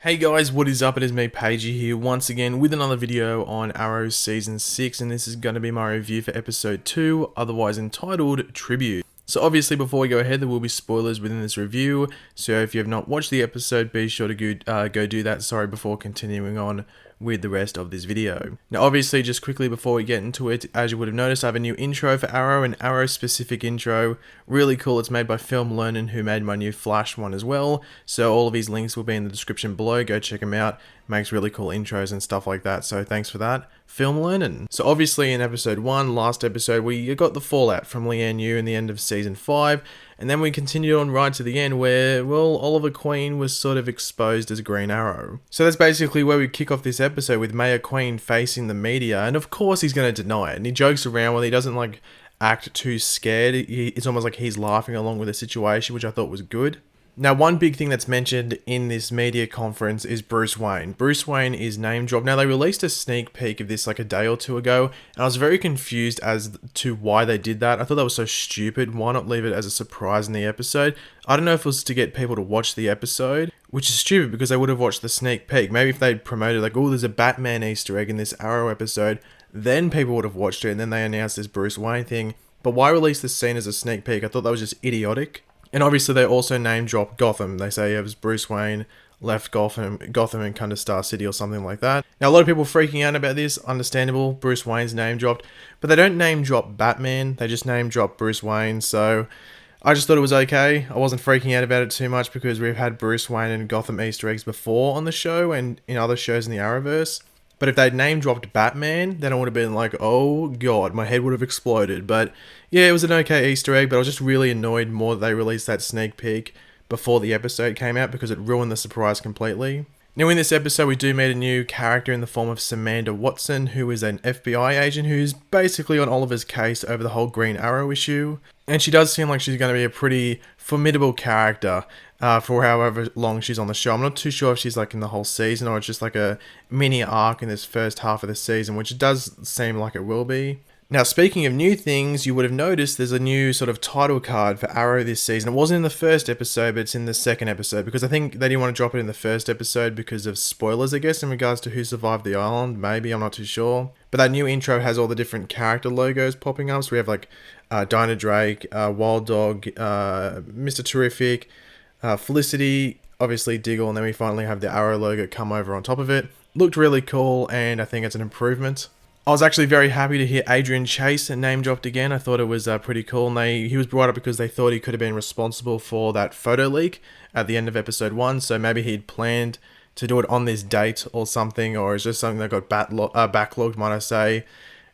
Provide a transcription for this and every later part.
Hey guys, what is up? It is me, Pagey here, once again with another video on Arrow Season 6, and this is going to be my review for Episode 2, otherwise entitled Tribute. So obviously before we go ahead, there will be spoilers within this review, so if you have not watched the episode, be sure to go do that, before continuing on with the rest of this video. Now obviously, just quickly before we get into it, as you would have noticed, I have a new intro for Arrow, an Arrow specific intro. Really cool. It's made by Learnin, who made my new Flash one as well, so all of these links will be in the description below. Go check them out. Makes really cool intros and stuff like that, so thanks for that, Learnin. So obviously in episode 1, last episode, we got the fallout from Leanne Yu in the end of season 5, and then we continued on right to the end where, well, Oliver Queen was sort of exposed as Green Arrow. So that's basically where we kick off this episode, with Mayor Queen facing the media, and of course he's going to deny it, and he jokes around when he doesn't act too scared. It's almost like he's laughing along with the situation, which I thought was good. Now, one big thing that's mentioned in this media conference is Bruce Wayne. Bruce Wayne is name dropped. Now, they released a sneak peek of this a day or two ago, and I was very confused as to why they did that. I thought that was so stupid. Why not leave it as a surprise in the episode? I don't know if it was to get people to watch the episode, which is stupid because they would have watched the sneak peek. Maybe if they'd promoted oh, there's a Batman Easter egg in this Arrow episode, then people would have watched it, and then they announced this Bruce Wayne thing. But why release this scene as a sneak peek? I thought that was just idiotic. And obviously they also name drop Gotham. They say it was Bruce Wayne left Gotham and come to Star City or something like that. Now a lot of people freaking out about this, understandable, Bruce Wayne's name dropped, but they don't name drop Batman, they just name drop Bruce Wayne, so I just thought it was okay. I wasn't freaking out about it too much because we've had Bruce Wayne and Gotham Easter eggs before on the show and in other shows in the Arrowverse. But if they'd name dropped Batman, then I would have been like, oh god, my head would have exploded. But yeah, it was an okay Easter egg, but I was just really annoyed more that they released that sneak peek before the episode came out because it ruined the surprise completely. Now in this episode, we do meet a new character in the form of Samantha Watson, who is an FBI agent who's basically on Oliver's case over the whole Green Arrow issue. And she does seem like she's going to be a pretty formidable character for however long she's on the show. I'm not too sure if she's in the whole season or it's just a mini arc in this first half of the season, which it does seem like it will be. Now, speaking of new things, you would have noticed there's a new sort of title card for Arrow this season. It wasn't in the first episode, but it's in the second episode, because I think they didn't want to drop it in the first episode because of spoilers, I guess, in regards to who survived the island. Maybe, I'm not too sure. But that new intro has all the different character logos popping up. So we have Dinah Drake, Wild Dog, Mr. Terrific, Felicity, obviously Diggle, and then we finally have the Arrow logo come over on top of it. Looked really cool, and I think it's an improvement. I was actually very happy to hear Adrian Chase name dropped again. I thought it was pretty cool, and he was brought up because they thought he could have been responsible for that photo leak at the end of episode 1, so maybe he'd planned to do it on this date or something, or it's just something that got backlogged, might I say,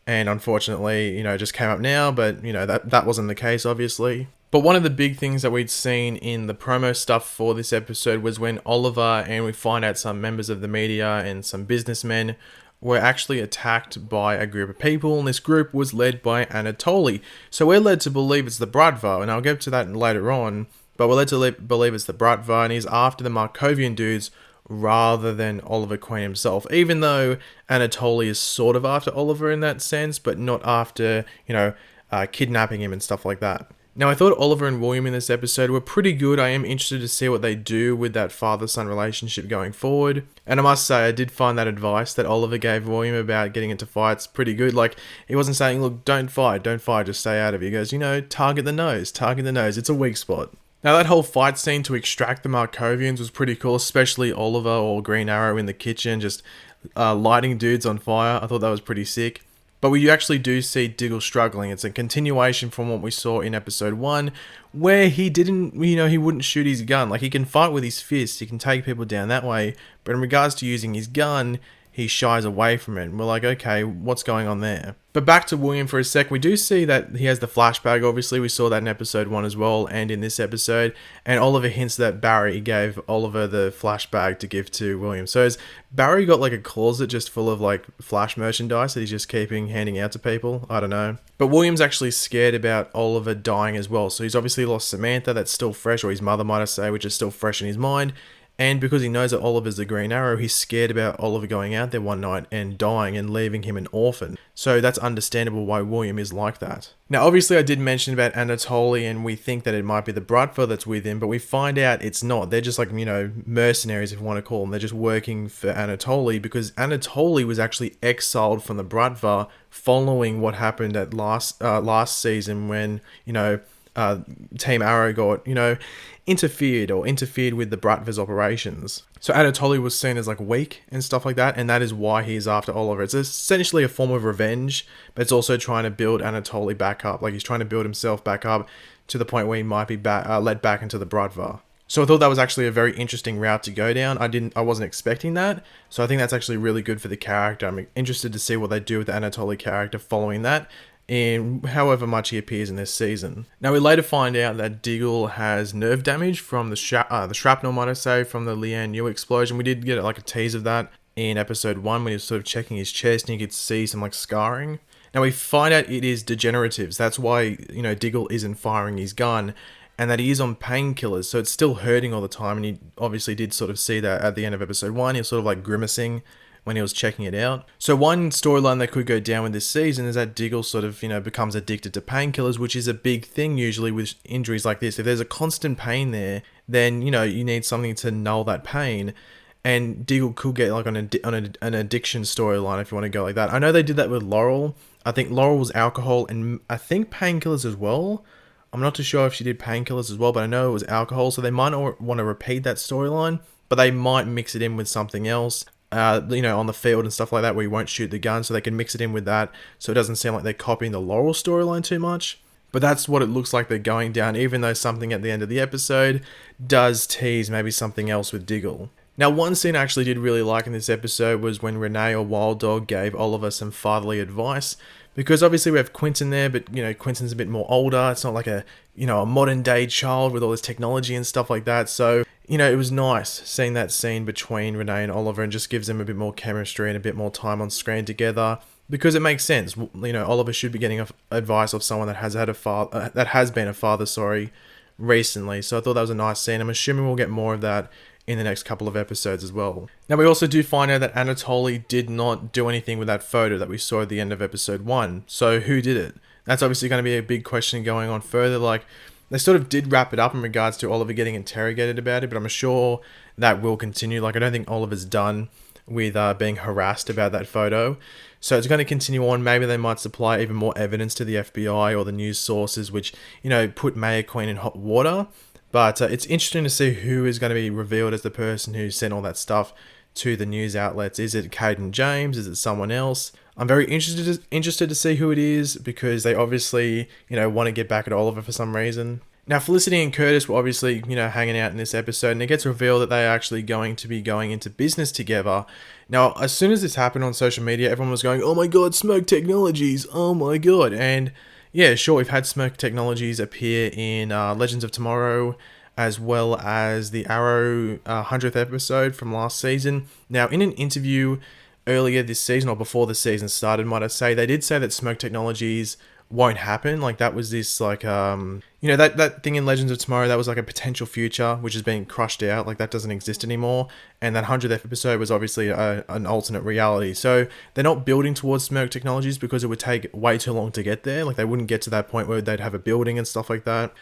and unfortunately, it just came up now, but, that wasn't the case, obviously. But one of the big things that we'd seen in the promo stuff for this episode was when Oliver and we find out some members of the media and some businessmen were actually attacked by a group of people, and this group was led by Anatoly. So we're led to believe it's the Bratva, and I'll get to that later on, but we're led to believe it's the Bratva, and he's after the Markovian dudes rather than Oliver Queen himself, even though Anatoly is sort of after Oliver in that sense, but not after, kidnapping him and stuff like that. Now, I thought Oliver and William in this episode were pretty good. I am interested to see what they do with that father-son relationship going forward. And I must say, I did find that advice that Oliver gave William about getting into fights pretty good. He wasn't saying, look, don't fight, just stay out of it. He goes, target the nose, it's a weak spot. Now, that whole fight scene to extract the Markovians was pretty cool, especially Oliver or Green Arrow in the kitchen, just lighting dudes on fire. I thought that was pretty sick. But we actually do see Diggle struggling. It's a continuation from what we saw in episode 1, where he didn't, he wouldn't shoot his gun. He can fight with his fists, he can take people down that way, but in regards to using his gun, he shies away from it. And we're like, okay, what's going on there? But back to William for a sec, we do see that he has the flashback. Obviously, we saw that in episode 1 as well, and in this episode. And Oliver hints that Barry gave Oliver the flashback to give to William. So has Barry got a closet just full of Flash merchandise that he's just handing out to people? I don't know. But William's actually scared about Oliver dying as well. So he's obviously lost Samantha, that's still fresh, or his mother might I say, which is still fresh in his mind. And because he knows that Oliver's the Green Arrow, he's scared about Oliver going out there one night and dying and leaving him an orphan. So that's understandable why William is like that. Now, obviously, I did mention about Anatoly, and we think that it might be the Bratva that's with him, but we find out it's not. They're just like, mercenaries, if you want to call them. They're just working for Anatoly, because Anatoly was actually exiled from the Bratva following what happened at last season when, Team Arrow got, interfered with the Bratva's operations. So Anatoly was seen as like weak and stuff like that, and that is why he's after Oliver. It's essentially a form of revenge, but it's also trying to build Anatoly back up. Like, he's trying to build himself back up to the point where he might be led back into the Bratva. So I thought that was actually a very interesting route to go down. I wasn't expecting that, so I think that's actually really good for the character. I'm interested to see what they do with the Anatoly character following that, in however much he appears in this season. Now, we later find out that Diggle has nerve damage from the shrapnel, might I say, from the Learnin explosion. We did get like a tease of that in episode 1 when he was sort of checking his chest and you could see some like scarring. Now, we find out it is degenerative. So that's why, Diggle isn't firing his gun, and that he is on painkillers, so it's still hurting all the time. And he obviously did sort of see that at the end of episode 1. He was sort of like grimacing when he was checking it out. So one storyline that could go down with this season is that Diggle sort of, becomes addicted to painkillers, which is a big thing usually with injuries like this. If there's a constant pain there, then, you need something to null that pain. And Diggle could get like on an addiction storyline if you want to go like that. I know they did that with Laurel. I think Laurel was alcohol and I think painkillers as well. I'm not too sure if she did painkillers as well, but I know it was alcohol. So they might not want to repeat that storyline, but they might mix it in with something else. On the field and stuff like that, where you won't shoot the gun, so they can mix it in with that, so it doesn't seem like they're copying the Laurel storyline too much. But that's what it looks like they're going down, even though something at the end of the episode does tease maybe something else with Diggle. Now, one scene I actually did really like in this episode was when Renee or Wild Dog gave Oliver some fatherly advice, because obviously we have Quentin there, but Quentin's a bit more older. It's not like a modern day child with all this technology and stuff like that. So it was nice seeing that scene between Renee and Oliver, and just gives them a bit more chemistry and a bit more time on screen together, because it makes sense. Oliver should be getting advice of someone that has had a father, recently. So I thought that was a nice scene. I'm assuming we'll get more of that in the next couple of episodes as well. Now, we also do find out that Anatoly did not do anything with that photo that we saw at the end of episode 1. So who did it? That's obviously going to be a big question going on further. Like, they sort of did wrap it up in regards to Oliver getting interrogated about it, but I'm sure that will continue. Like, I don't think Oliver's done with being harassed about that photo. So it's going to continue on. Maybe they might supply even more evidence to the FBI or the news sources, which, put Mayor Queen in hot water. But it's interesting to see who is going to be revealed as the person who sent all that stuff to the news outlets. Is it Caden James? Is it someone else? I'm very interested to see who it is, because they obviously, want to get back at Oliver for some reason. Now, Felicity and Curtis were obviously, hanging out in this episode, and it gets revealed that they are actually going to be going into business together. Now, as soon as this happened on social media, everyone was going, "Oh my god, Smoak Technologies, oh my god." And yeah, sure, we've had Smoak Technologies appear in Legends of Tomorrow, as well as the Arrow 100th episode from last season. Now, in an interview earlier this season, or before the season started, might I say, they did say that Smoak Technologies won't happen. Like, that was this, like, that thing in Legends of Tomorrow, that was like a potential future, which is being crushed out. Like, that doesn't exist anymore. And that 100th episode was obviously an alternate reality. So they're not building towards Smoak Technologies because it would take way too long to get there. Like, they wouldn't get to that point where they'd have a building and stuff like that.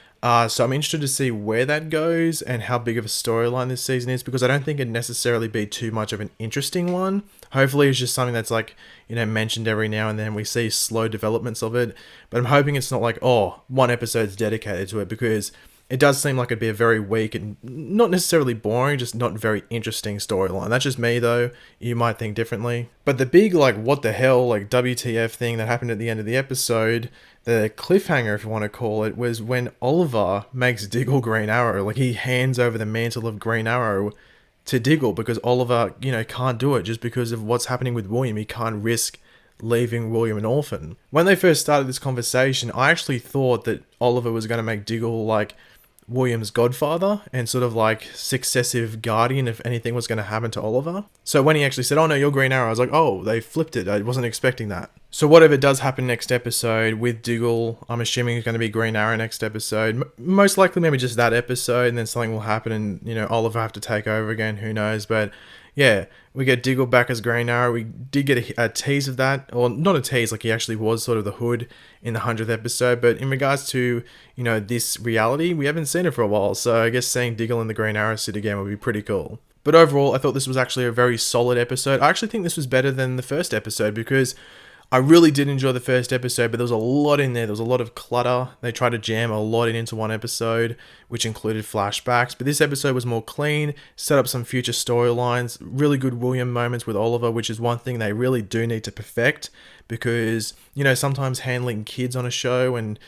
So I'm interested to see where that goes and how big of a storyline this season is, because I don't think it'd necessarily be too much of an interesting one. Hopefully it's just something that's like, mentioned every now and then. We see slow developments of it, but I'm hoping it's not like, one episode's dedicated to it, because it does seem like it'd be a very weak and not necessarily boring, just not very interesting storyline. That's just me though. You might think differently. But the big, like, what the hell, like, WTF thing that happened at the end of the episode, the cliffhanger, if you want to call it, was when Oliver makes Diggle Green Arrow. Like, he hands over the mantle of Green Arrow to Diggle, because Oliver, can't do it just because of what's happening with William. He can't risk leaving William an orphan. When they first started this conversation, I actually thought that Oliver was going to make Diggle like William's godfather and sort of like successive guardian if anything was going to happen to Oliver. So when he actually said, "Oh no, you're Green Arrow," I was like, "Oh, they flipped it. I wasn't expecting that." So whatever does happen next episode with Diggle, I'm assuming it's going to be Green Arrow next episode. Most likely maybe just that episode, and then something will happen and, Oliver have to take over again. Who knows? But yeah, we get Diggle back as Green Arrow. We did get a tease of that, or not a tease, like he actually was sort of the Hood in the 100th episode. But in regards to, this reality, we haven't seen it for a while. So I guess seeing Diggle in the Green Arrow suit again would be pretty cool. But overall, I thought this was actually a very solid episode. I actually think this was better than the first episode because I really did enjoy the first episode, but there was a lot in there. There was a lot of clutter. They tried to jam a lot into one episode, which included flashbacks. But this episode was more clean, set up some future storylines, really good William moments with Oliver, which is one thing they really do need to perfect because, sometimes handling kids on a show and,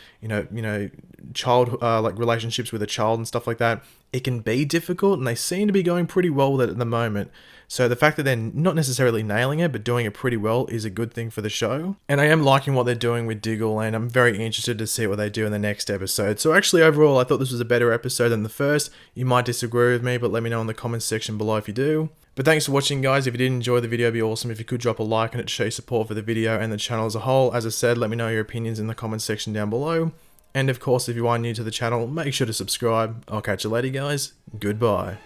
child, like relationships with a child and stuff like that, it can be difficult, and they seem to be going pretty well with it at the moment. So the fact that they're not necessarily nailing it, but doing it pretty well is a good thing for the show. And I am liking what they're doing with Diggle, and I'm very interested to see what they do in the next episode. So actually, overall, I thought this was a better episode than the first. You might disagree with me, but let me know in the comments section below if you do. But thanks for watching, guys. If you did enjoy the video, it'd be awesome if you could drop a like on it to show your support for the video and the channel as a whole. As I said, let me know your opinions in the comments section down below. And of course, if you are new to the channel, make sure to subscribe. I'll catch you later, guys. Goodbye.